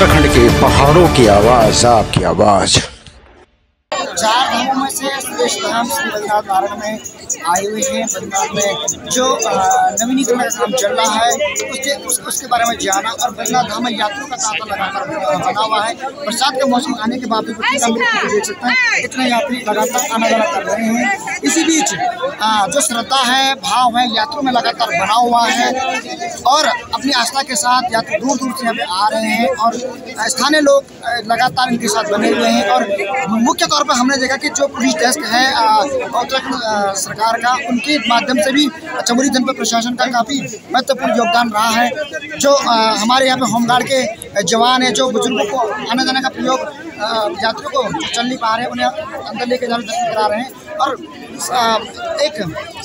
उत्तराखंड के पहाड़ों की आवाज, आपकी आवाज। 4 धामों में से श्रेष्ठ धाम श्री बद्रीनाथ नारायण में आए हुए हैं। बद्रीनाथ में जो नवीनीकरण का काम चल रहा है उसके बारे में जाना, और बद्रीनाथ धाम में यात्रियों का तांता लगातार बना हुआ है। बरसात का मौसम आने के बावजूद देख सकते हैं इतने यात्री लगातार आना जाना कर रहे हैं। इसी बीच जो श्रद्धा है, भाव है यात्रियों में लगातार बना हुआ है, और अपनी आस्था के साथ यात्री दूर दूर से यहाँ पे आ रहे हैं, और स्थानीय लोग लगातार इनके साथ बने हुए हैं। और मुख्य तौर पर हमने देखा कि जो पुलिस डेस्क है उत्तराखंड सरकार का, उनके माध्यम से भी चमोली जनपद प्रशासन का काफ़ी महत्वपूर्ण योगदान रहा है। जो हमारे यहाँ पे होमगार्ड के जवान हैं, जो बुजुर्गों को आने जाने का प्रयोग, यात्रियों को चल नहीं पा रहे हैं उन्हें अंदर लेके जाने दर्शन करा रहे हैं, और एक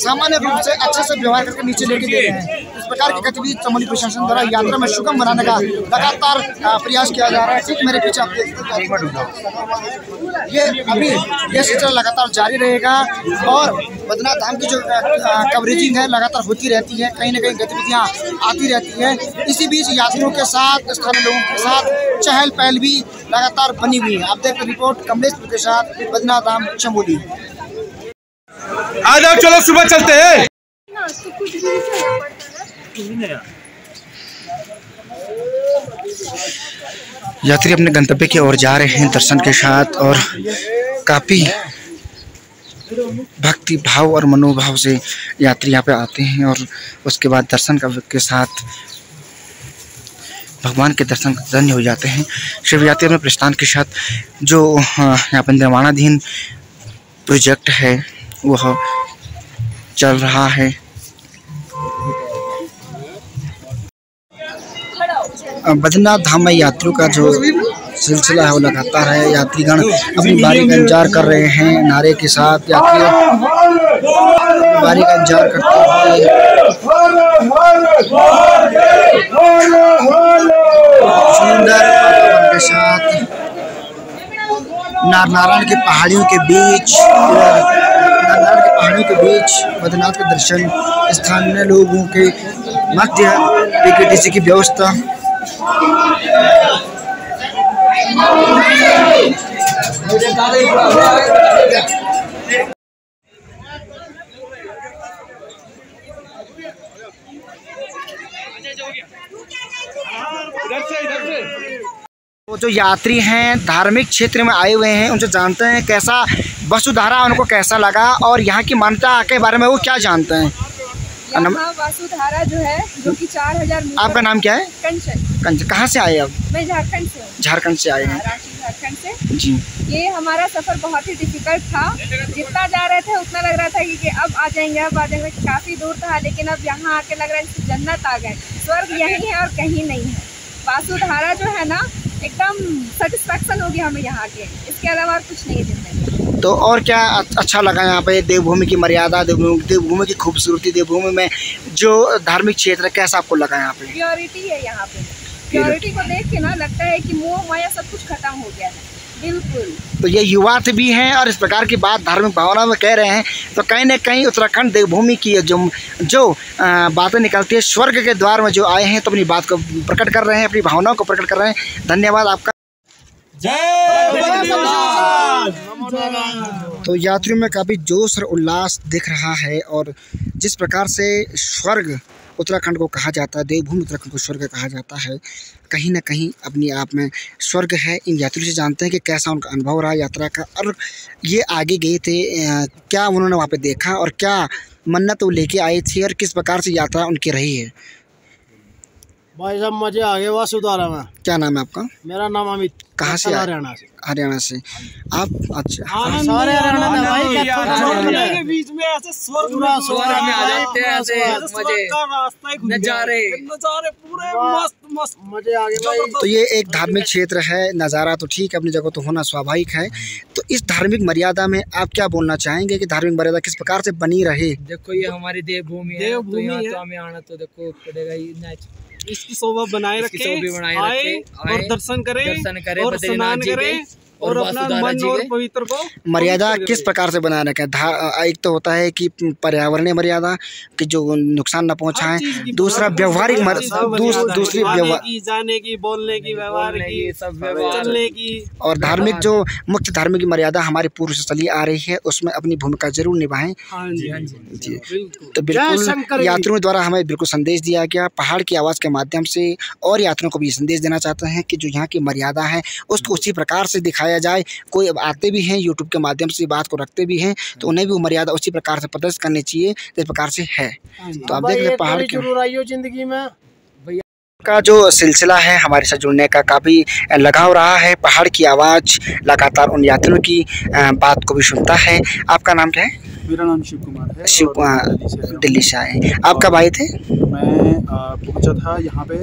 सामान्य रूप से अच्छे से व्यवहार करके नीचे लेके दे रहे हैं। इस प्रकार की गतिविधि चमोली प्रशासन द्वारा यात्रा में सुगम बनाने का लगातार प्रयास किया जा रहा है। ठीक मेरे पीछे आप देख सकते हैं, ये अभी ये सिलसिला लगातार जारी रहेगा, और बद्रीनाथ धाम की जो कवरेजिंग है लगातार होती रहती है, कहीं ना कहीं गतिविधियाँ आती रहती है। इसी बीच यात्रियों के साथ, स्थानीय लोगों के साथ चहल पहल भी लगातार बनी हुई है। आप देखते रिपोर्ट कमलेश के साथ, बद्रीनाथ धाम चमोली। आ जाओ, चलो सुबह चलते हैं। यात्री अपने गंतव्य की ओर जा रहे हैं दर्शन के साथ, और काफ़ी भक्ति भाव और मनोभाव से यात्री यहाँ पे आते हैं, और उसके बाद दर्शन के साथ भगवान के दर्शन धन्य हो जाते हैं। शिव यात्रा में प्रस्थान के साथ जो यहाँ पर निर्माणाधीन प्रोजेक्ट है वह चल रहा है। बद्रीनाथ धाम में यात्रियों का जो सिलसिला है वो लगातार है। यात्रीगण अपनी बारी का इंतजार कर रहे हैं, नारे के साथ यात्री बारी का इंतजार करते हुए सुंदर के साथ नारायण की पहाड़ियों के बीच बद्रीनाथ के दर्शन, स्थानीय लोगों के मध्य पीकेटीसी की व्यवस्था। वो जो यात्री हैं धार्मिक क्षेत्र में आए हुए हैं, उनसे जानते हैं कैसा वसुधारा उनको कैसा लगा, और यहाँ की मान्यता के बारे में वो क्या जानते हैं। यहाँ वसुधारा जो है, जो कि 4000। आपका नाम क्या है? कंचन। कहाँ से आए आप? मैं झारखंड से हूँ। झारखंड से आए हैं? झारखंड से जी। ये हमारा सफर बहुत ही डिफिकल्ट था। जितना जा रहे थे उतना लग रहा था कि अब आ जाएंगे, काफी दूर था, लेकिन अब यहाँ आके लग रहा है जन्नत आ गए, स्वर्ग यही है और कहीं नहीं है। वसुधारा जो है ना, एकदम सेटिस्फैक्शन होगी हमें यहाँ के, इसके अलावा और कुछ नहीं जिंदगी। तो और क्या अच्छा लगा यहाँ पे? देवभूमि की मर्यादा, देवभूमि की खूबसूरती, देवभूमि में जो धार्मिक क्षेत्र है, कैसा आपको लगा यहाँ पे? प्योरिटी है यहाँ पे। प्योरिटी को देख के ना लगता है कि मोह माया सब कुछ खत्म हो गया है, बिल्कुल। तो ये युवा भी हैं और इस प्रकार की बात धार्मिक भावना में कह रहे हैं, तो कहीं न कहीं उत्तराखंड देवभूमि की जो बातें निकलती है, स्वर्ग के द्वार में जो आए हैं, तो अपनी बात को प्रकट कर रहे हैं, अपनी भावनाओं को प्रकट कर रहे हैं। धन्यवाद आपका। तो यात्रियों में काफ़ी जोश और उल्लास दिख रहा है, और जिस प्रकार से स्वर्ग उत्तराखंड को कहा जाता है, देवभूमि उत्तराखंड को स्वर्ग कहा जाता है, कहीं ना कहीं अपने आप में स्वर्ग है। इन यात्रियों से जानते हैं कि कैसा उनका अनुभव रहा यात्रा का, और ये आगे गए थे, क्या उन्होंने वहाँ पे देखा और क्या मन्नत वो लेके आए थे, और किस प्रकार से यात्रा उनकी रही है। भाई साहब मजे आ गए वसुधारा में। क्या नाम है आपका? मेरा नाम अमित। कहाँ से? हरियाणा से। हरियाणा से आप? अच्छा, सारे हरियाणा में भाई के बीच में ऐसे स्वर्ग में आ जाते हैं, ऐसे मजे नजारे पूरे मस्त मजे आ गए भाई। तो ये एक धार्मिक क्षेत्र है, नज़ारा तो ठीक है, अपनी जगह तो होना स्वाभाविक है। तो इस धार्मिक मर्यादा में आप क्या बोलना चाहेंगे कि धार्मिक मर्यादा किस प्रकार से बनी रहे? देखो ये हमारी देवभूमि है, तो यहाँ तो हमें आना तो देखो पड़ेगा ही। इसकी शोभा बनाए रखें, आए और दर्शन करें और स्नान करें और अपना मन और पवित्र को मर्यादा किस प्रकार से बनाए रखें? एक तो होता है कि पर्यावरणीय मर्यादा कि जो नुकसान न पहुंचाएं, दूसरा व्यवहारिक दूसरी जाने की, बोलने की, व्यवहार की, चलने की, और धार्मिक जो मुख्य धार्मिक मर्यादा हमारी पूर्व से चली आ रही है उसमें अपनी भूमिका जरूर निभाएं। हाँ जी। तो बिल्कुल यात्रियों द्वारा हमें बिल्कुल संदेश दिया गया पहाड़ की आवाज़ के माध्यम से, और यात्रियों को भी संदेश देना चाहते हैं कि जो यहाँ की मर्यादा है उसको उसी प्रकार से दिखाया जाए। कोई अब आते भी हैं यूट्यूब के माध्यम से बात को रखते भी हैं तो उन्हें भी वो मर्यादा उसी प्रकार से प्रदर्शित करनी चाहिए जिस प्रकार से है। तो आप देख रहे हैं पहाड़ की जिंदगी में का जो सिलसिला है हमारे साथ जुड़ने का काफ़ी लगाव रहा है। पहाड़ की आवाज़ लगातार उन यात्रियों की बात को भी सुनता है। आपका नाम क्या है? मेरा नाम शिव कुमार है। शिव दिल्ली से आए। आप कब आए थे? मैं पहुंचा था यहाँ पे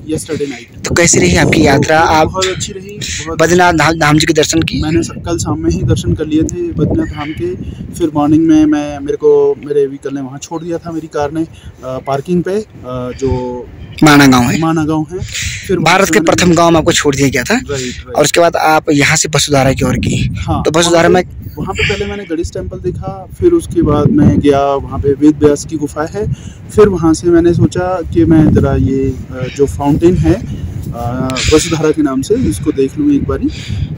यस्टरडे नाइट। तो कैसी रही आपकी यात्रा? आप बहुत अच्छी रही। बद्रीनाथ धाम जी के दर्शन की? मैंने कल शाम में ही दर्शन कर लिए थे बद्रीनाथ धाम के। फिर मॉर्निंग में मेरे व्हीकल ने वहाँ छोड़ दिया था, मेरी कार ने पार्किंग पे, जो माना गाँव है। फिर भारत के प्रथम गांव में आपको छोड़ दिया गया था। और उसके बाद आप यहाँ से वसुधारा की ओर की। हाँ, तो वसुधारा में वहाँ पे पहले मैंने गणेश टेम्पल देखा, फिर उसके बाद मैं गया वहाँ पे वेद व्यास की गुफा है। फिर वहाँ से मैंने सोचा कि मैं ज़रा ये जो फाउंटेन है वसुधारा के नाम से इसको देख लूँ एक बारी,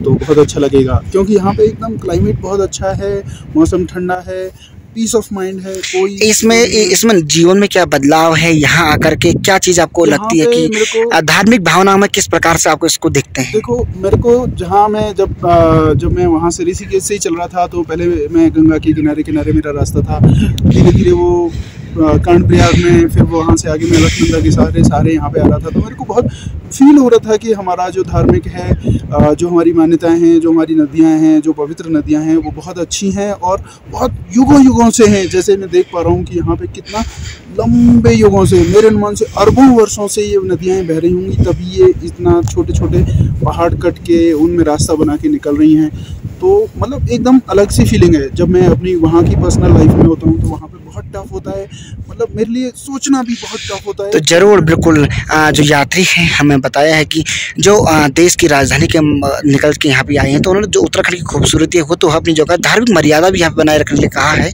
तो बहुत अच्छा लगेगा। क्योंकि यहाँ पे एकदम क्लाइमेट बहुत अच्छा है, मौसम ठंडा है, पीस ऑफ माइंड है। कोई इसमें जीवन में क्या बदलाव है यहाँ आकर के? क्या चीज़ आपको लगती है कि धार्मिक भावना में किस प्रकार से आपको इसको देखते हैं? देखो, मेरे को जहाँ मैं जब मैं वहाँ से ऋषिकेश से ही चल रहा था तो पहले मैं गंगा के किनारे मेरा रास्ता था। धीरे धीरे वो कर्णप्रयाग में, फिर वहाँ से आगे मैं अलकनंदा के सारे यहाँ पे आ रहा था। तो मेरे को बहुत फील हो रहा था कि हमारा जो धार्मिक है, जो हमारी मान्यताएं हैं, जो हमारी नदियाँ हैं, जो पवित्र नदियाँ हैं, वो बहुत अच्छी हैं और बहुत युगों से हैं। जैसे मैं देख पा रहा हूँ कि यहाँ पे कितना लंबे युगों से, मेरे अनुमान से अरबों वर्षों से ये नदियाँ बह रही होंगी, तभी ये इतना छोटे छोटे पहाड़ कट के उनमें रास्ता बना के निकल रही हैं। तो मतलब एकदम अलग सी फीलिंग है। जब मैं अपनी वहाँ की पर्सनल लाइफ में होता हूँ तो वहाँ पे बहुत टफ होता है, मतलब मेरे लिए सोचना भी बहुत टफ होता है। तो जरूर बिल्कुल जो यात्री हैं हमें बताया है कि जो देश की राजधानी के निकल के यहाँ पे आए हैं तो उन्होंने जो उत्तराखंड की खूबसूरती है वो तो अपनी जगह, धार्मिक मर्यादा भी यहाँ पे बनाए रखने के लिए कहा है।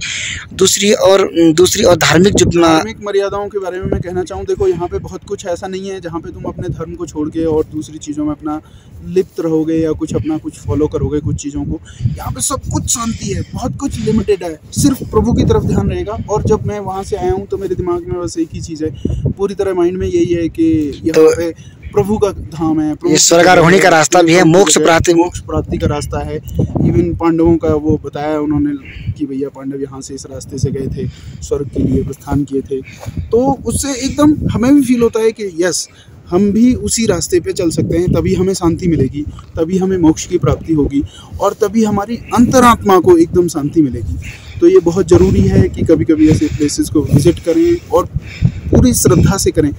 दूसरी और धार्मिक मर्यादाओं के बारे में मैं कहना चाहूँ, देखो यहाँ पे बहुत कुछ ऐसा नहीं है जहाँ पे तुम अपने धर्म को छोड़ के और दूसरी चीज़ों में अपना लिप्त रहोगे या कुछ फॉलो करोगे कुछ चीज़ों को। यहाँ पे सब कुछ शांति है, बहुत कुछ लिमिटेड है, सिर्फ प्रभु की तरफ ध्यान रहेगा। और जब मैं वहाँ से आया हूँ तो मेरे दिमाग में बस एक ही चीज़ है, पूरी तरह माइंड में यही है कि यहाँ पे प्रभु का धाम है, ये स्वर्गारोहणी का रास्ता भी है, मोक्ष प्राप्ति का रास्ता है। इवन पांडवों का वो बताया उन्होंने कि भैया पांडव यहाँ से इस रास्ते से गए थे, स्वर्ग के लिए प्रस्थान किए थे। तो उससे एकदम हमें भी फील होता है कि यस, हम भी उसी रास्ते पे चल सकते हैं, तभी हमें शांति मिलेगी, तभी हमें मोक्ष की प्राप्ति होगी और तभी हमारी अंतरात्मा को एकदम शांति मिलेगी। तो ये बहुत ज़रूरी है कि कभी कभी ऐसे प्लेसेस को विज़िट करें और पूरी श्रद्धा से करें।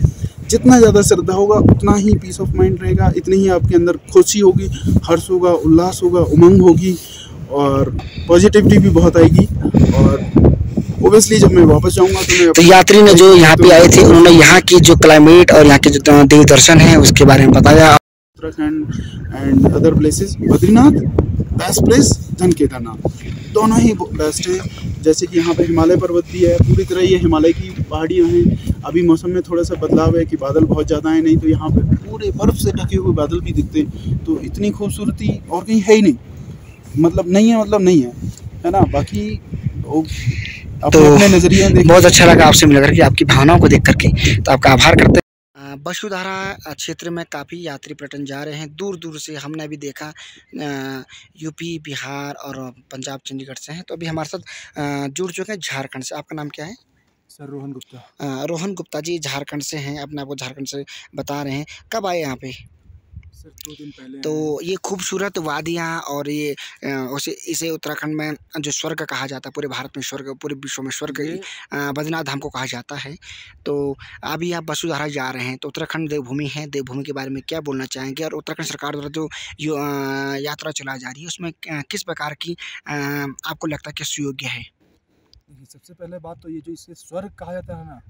जितना ज़्यादा श्रद्धा होगा उतना ही पीस ऑफ माइंड रहेगा, इतनी ही आपके अंदर खुशी होगी, हर्ष होगा, उल्लास होगा, उमंग होगी और पॉजिटिविटी भी बहुत आएगी। और ओबियसली जब मैं वापस जाऊंगा तो यात्री ने जो यहाँ पे आए थे उन्होंने यहाँ की जो क्लाइमेट और यहाँ के जो देव दर्शन है उसके बारे में बताया। Uttarakhand and other places, Badrinath best place, धन केदारनाथ दोनों ही बेस्ट हैं। जैसे कि यहाँ पे हिमालय पर्वत भी है, पूरी तरह ये हिमालय की पहाड़ियाँ हैं। अभी मौसम में थोड़ा सा बदलाव है कि बादल बहुत ज़्यादा है, नहीं तो यहाँ पे पूरे बर्फ़ से ढके हुए बादल भी दिखते हैं। तो इतनी खूबसूरती और कहीं है ही नहीं, मतलब नहीं है ना। बाकी तो बहुत अच्छा लगा आपसे मिलकर के, आपकी भावनाओं को देख करके, तो आपका आभार करते हैं। वसुधारा क्षेत्र में काफ़ी यात्री पर्यटन जा रहे हैं दूर दूर से। हमने भी देखा यूपी, बिहार और पंजाब, चंडीगढ़ से हैं। तो अभी हमारे साथ जुड़ चुके हैं झारखंड से। आपका नाम क्या है? सर रोहन गुप्ता। रोहन गुप्ता जी झारखंड से हैं, अपने आप को झारखंड से बता रहे हैं। कब आए यहाँ पे? सर 2 दिन पहले। तो ये खूबसूरत वादियाँ और ये इसे उत्तराखंड में जो स्वर्ग कहा जाता है, पूरे भारत में स्वर्ग, पूरे विश्व में स्वर्ग बद्रीनाथ धाम को कहा जाता है। तो अभी आप वसुधारा जा रहे हैं, तो उत्तराखंड देवभूमि है, देवभूमि के बारे में क्या बोलना चाहेंगे? और उत्तराखंड सरकार द्वारा जो यात्रा चलाई जा रही है उसमें किस प्रकार की आपको लगता है कि सुयोग्य है? सबसे पहले बात तो ये जो इसे स्वर्ग कहा जाता है ना,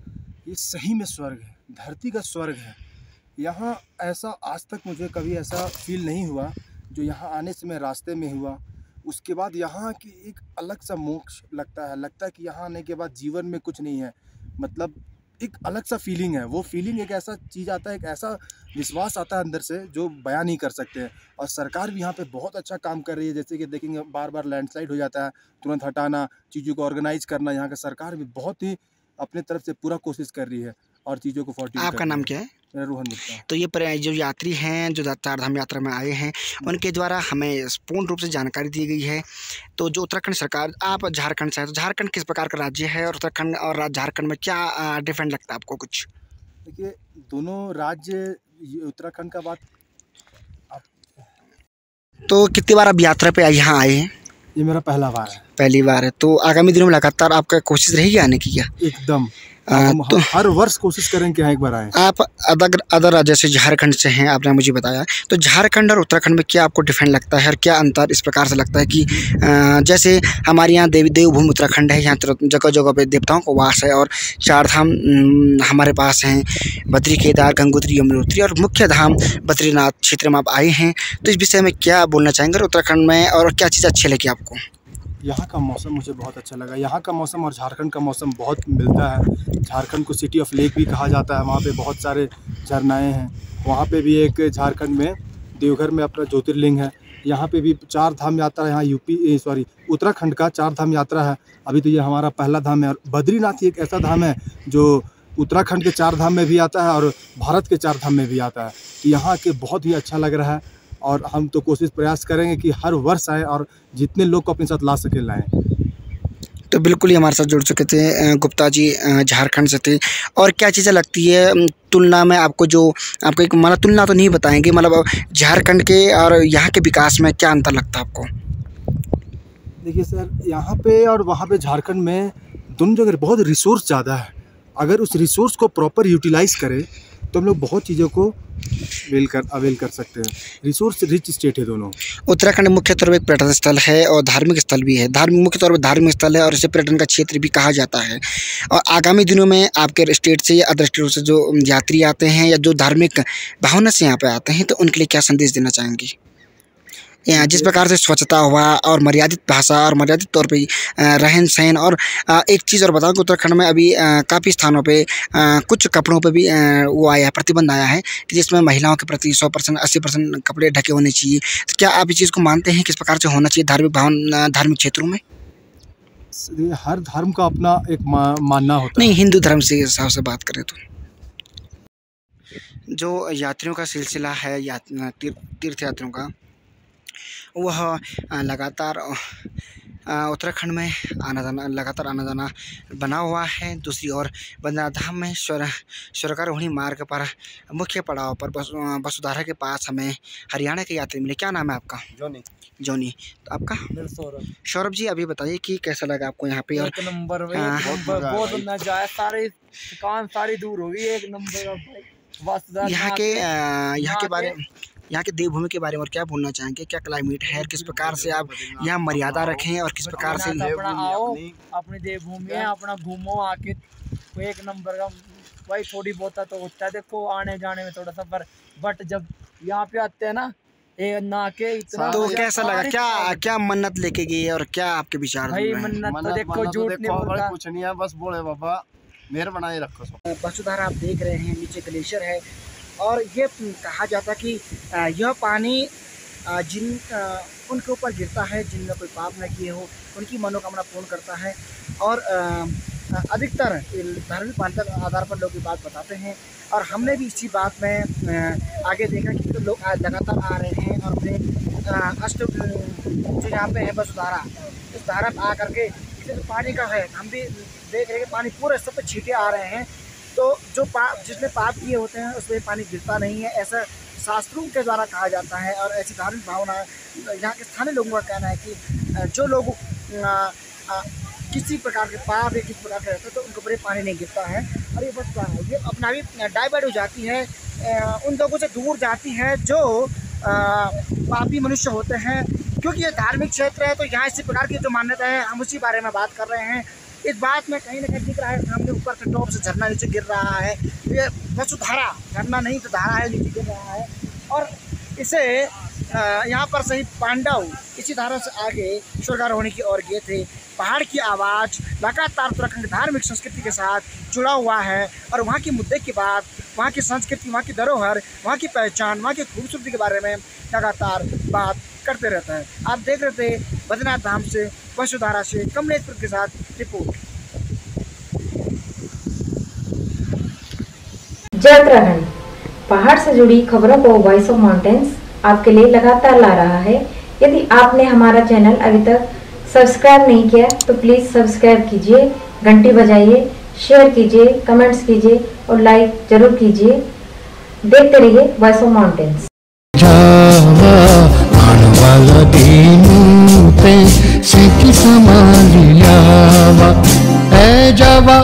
ये सही में स्वर्ग है, धरती का स्वर्ग है। यहाँ ऐसा आज तक मुझे कभी ऐसा फील नहीं हुआ जो यहाँ आने से मैं रास्ते में हुआ, उसके बाद यहाँ की एक अलग सा मोक्ष लगता है कि यहाँ आने के बाद जीवन में कुछ नहीं है, मतलब एक अलग सा फीलिंग है। वो फीलिंग एक ऐसा चीज़ आता है, एक ऐसा विश्वास आता है अंदर से जो बयान नहीं कर सकते हैं। और सरकार भी यहाँ पे बहुत अच्छा काम कर रही है, जैसे कि देखेंगे बार बार लैंडस्लाइड हो जाता है, तुरंत हटाना, चीज़ों को ऑर्गेनाइज करना, यहाँ का सरकार भी बहुत ही अपने तरफ से पूरा कोशिश कर रही है और चीज़ों को फोर्टिफाई। आपका नाम क्या है? मेरा रोहन गुप्ता। तो ये जो यात्री हैं जो चार धाम यात्रा में आए हैं उनके द्वारा हमें पूर्ण रूप से जानकारी दी गई है। तो जो उत्तराखंड सरकार, आप झारखंड से हैं, तो झारखंड किस प्रकार का राज्य है और उत्तराखंड और झारखंड में क्या डिफरेंट लगता है आपको कुछ? देखिए दोनों राज्य, उत्तराखंड का बात तो कितनी बार आप यात्रा पे यहाँ आए हैं? ये मेरा पहला बार है। पहली बार है। तो आगामी दिनों में लगातार आपका कोशिश रहेगी आने की क्या? एकदम, हम तो हर वर्ष कोशिश करें कि यहाँ एक बार आए। आप अदर राज्य से झारखंड से हैं, आपने मुझे बताया। तो झारखंड और उत्तराखंड में क्या आपको डिफरेंट लगता है और क्या अंतर इस प्रकार से लगता है कि जैसे हमारे यहाँ देवभूमि उत्तराखंड है, यहाँ जगह जगह पे देवताओं का वास है और चार धाम हमारे पास हैं, बद्री, केदार, गंगोत्री, यमुनोत्री, और मुख्य धाम बद्रीनाथ क्षेत्र में आप आए हैं। तो इस विषय में क्या बोलना चाहेंगे उत्तराखंड में, और क्या चीज़ अच्छी लगी आपको? यहाँ का मौसम मुझे बहुत अच्छा लगा। यहाँ का मौसम और झारखंड का मौसम बहुत मिलता है। झारखंड को सिटी ऑफ लेक भी कहा जाता है, वहाँ पे बहुत सारे झरनाएँ हैं। वहाँ पे भी एक झारखंड में देवघर में अपना ज्योतिर्लिंग है। यहाँ पे भी चार धाम यात्रा, यहाँ उत्तराखंड का चार धाम यात्रा है। अभी तो ये हमारा पहला धाम है। और बद्रीनाथ एक ऐसा धाम है जो उत्तराखंड के चार धाम में भी आता है और भारत के चार धाम में भी आता है। तो यहाँ के बहुत ही अच्छा लग रहा है और हम तो कोशिश प्रयास करेंगे कि हर वर्ष आए और जितने लोग को अपने साथ ला सके लाएं। तो बिल्कुल ही हमारे साथ जुड़ चुके थे गुप्ता जी, झारखंड से थे। और क्या चीज़ें लगती है तुलना में आपको, जो आपको एक मतलब तुलना तो नहीं बताएंगे, मतलब झारखंड के और यहाँ के विकास में क्या अंतर लगता है आपको? देखिए सर, यहाँ पे और वहाँ पे झारखंड में दोनों जगह बहुत रिसोर्स ज़्यादा है। अगर उस रिसोर्स को प्रॉपर यूटिलाइज़ करें तो हम लोग बहुत चीज़ों को अवेल कर सकते हैं। रिसोर्स रिच स्टेट है दोनों। उत्तराखंड मुख्य तौर पर एक पर्यटन स्थल है और धार्मिक स्थल भी है। मुख्य तौर पर धार्मिक स्थल है और इसे पर्यटन का क्षेत्र भी कहा जाता है। और आगामी दिनों में आपके स्टेट से या अदर स्टेट से जो यात्री आते हैं या जो धार्मिक भावना से यहाँ पे आते हैं, तो उनके लिए क्या संदेश देना चाहेंगे? जिस प्रकार से स्वच्छता हुआ और मर्यादित भाषा और मर्यादित तौर पे रहन सहन, और एक चीज़ और बताऊँ कि उत्तराखंड में अभी काफ़ी स्थानों पे कुछ कपड़ों पे भी वो आया है, प्रतिबंध आया है कि जिसमें महिलाओं के प्रति 100% 80% कपड़े ढके होने चाहिए। तो क्या आप इस चीज़ को मानते हैं, किस प्रकार से होना चाहिए धार्मिक क्षेत्रों में? हर धर्म का अपना एक मानना होता है। नहीं, हिंदू धर्म से हिसाब से बात करें तो जो यात्रियों का सिलसिला है तीर्थ यात्रियों का, वह लगातार उत्तराखंड में आना जाना बना हुआ है। दूसरी ओर बद्रीनाथ धाम में स्वर्गारोहणी मार्ग पर मुख्य पड़ाव पर वसुधारा के पास हमें हरियाणा के यात्री मिले। क्या नाम है आपका? जोनी। तो आपका? सौरभ जी, अभी बताइए कि कैसा लगा आपको यहाँ पे? एक नंबर बहुत नजारा, सारी थकान सारी दूर होगी। एक नंबर यहाँ के देवभूमि के बारे में और क्या बोलना चाहेंगे? क्या क्लाइमेट है, किस प्रकार से आप यहाँ मर्यादा रखें और किस प्रकार से अपना आओ, अपनी देवभूमि है, अपना घूमो आके। एक नंबर का भाई, थोड़ी बहुत तो होता है देखो आने जाने में थोड़ा सा, पर बट जब यहाँ पे आते हैं ना ना के इतना। तो कैसा लगा? क्या मन्नत लेके गई और क्या आपके विचार? भाई मन्नत तो देखो झूठ नहीं बोलता, कुछ नहीं है, बस बोले बाबा मेहर बनाए रखो। वसुधारा आप देख रहे हैं, नीचे ग्लेशियर है और ये कहा जाता है कि यह पानी उनके ऊपर गिरता है जिनने कोई पाप न किए हो, उनकी मनोकामना पूर्ण करता है। और अधिकतर धार्मिक मान्यता के आधार पर लोग ये बात बताते हैं और हमने भी इसी बात में आगे देखा कि तो लोग लगातार आ रहे हैं और अपने जो यहाँ पे है वसुधारा, इस धारा में आ करके इसे जो पानी का है, हम भी देख रहे हैं पानी पूरे सब पे छींटे आ रहे हैं। तो जो जिसने पाप किए होते हैं उसमें पानी गिरता नहीं है, ऐसा शास्त्रों के द्वारा कहा जाता है। और ऐसी धार्मिक भावना यहाँ के स्थानीय लोगों का कहना है कि जो लोग किसी प्रकार के पाप या किसी प्रकार के रहते हैं तो उनके ऊपर पानी नहीं गिरता है। और ये बचता है, ये अपना भी डाइवर्ट हो जाती है, उन लोगों से दूर जाती है जो पापी मनुष्य होते हैं। क्योंकि ये धार्मिक क्षेत्र है तो यहाँ इसी प्रकार की जो मान्यता है, हम उसी बारे में बात कर रहे हैं। इस बात में कहीं ना कहीं दिख रहा है सामने ऊपर से टॉप से झरना नीचे गिर रहा है। ये वसुधारा झरना नहीं तो धारा है, नीचे गिर रहा है। और इसे यहाँ पर सही पांडव इसी धारा से आगे स्वर्गारोहणी की ओर गए थे। पहाड़ की आवाज़ लगातार उत्तराखंड की धार्मिक संस्कृति के साथ जुड़ा हुआ है और वहाँ के मुद्दे की बात, वहाँ की संस्कृति, वहाँ की धरोहर, वहाँ की पहचान, वहाँ की खूबसूरती के बारे में लगातार बात करते रहता है। आप देख रहे थे बद्रीनाथ धाम से वसुधारा से कमलेशपुर के साथ रिपोर्ट। जय उत्तराखंड, पहाड़ से जुड़ी खबरों को वॉइस ऑफ माउंटेन्स आपके लिए लगातार ला रहा है। यदि आपने हमारा चैनल अभी तक सब्सक्राइब नहीं किया तो प्लीज सब्सक्राइब कीजिए, घंटी बजाइए, शेयर कीजिए, कमेंट्स कीजिए और लाइक जरूर कीजिए। देखते रहिए वॉइस ऑफ माउंटेन्स। वाला दीनू पे सेकी संभालियावा, ए जावा